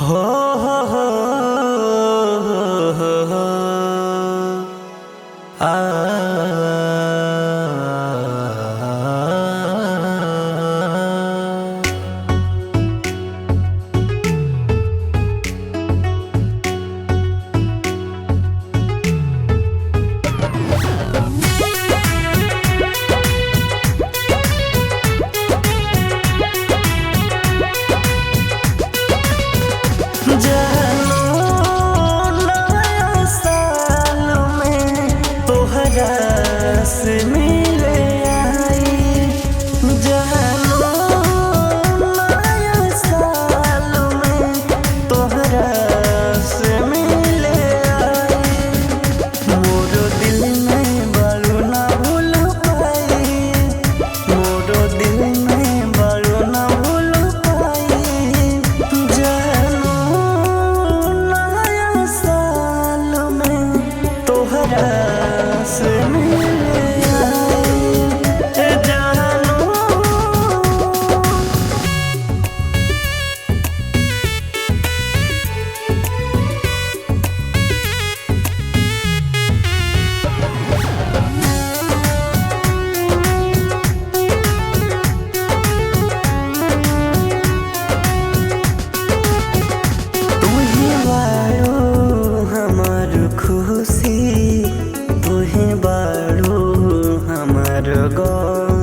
हो हो हो हो हो से मिले आई जहानो नया साल में तोहरा से मिले आई मोरो दिल में बालू ना भूल पाई मोरो दिल में बालू ना भूल पाई जहानो नया साल में तोहरा से मिले खुशी तुहे बारू हमार गम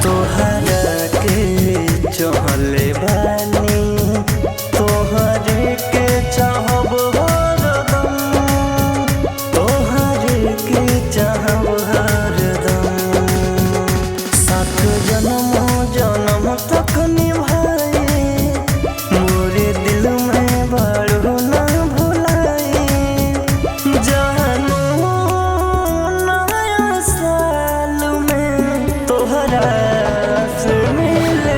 तोहरा के चहले बानी तोहरे के चाहब हरदम तोहरे के चाहब हरदम साथ जन्म जन्म तक निभाए मोरे दिल में बारू ना से मिले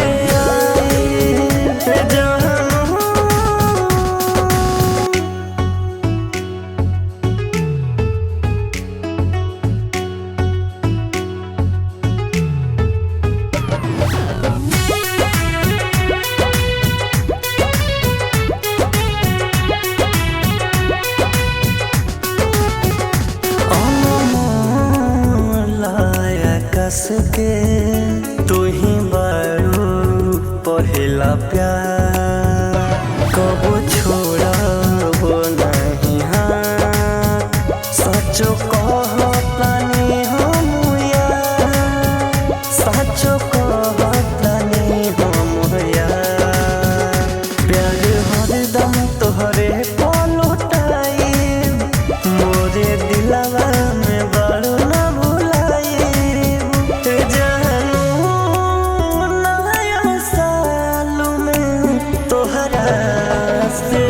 कस के तू ही बारू पहला प्यार कब छोड़ब नहीं हाथ सचो कहतानी हम यार सचो कहतानी हम यार प्यार हरदम तोहरे पलटाई मोरे दिलवा में बारू ना भुलाई तोहरा से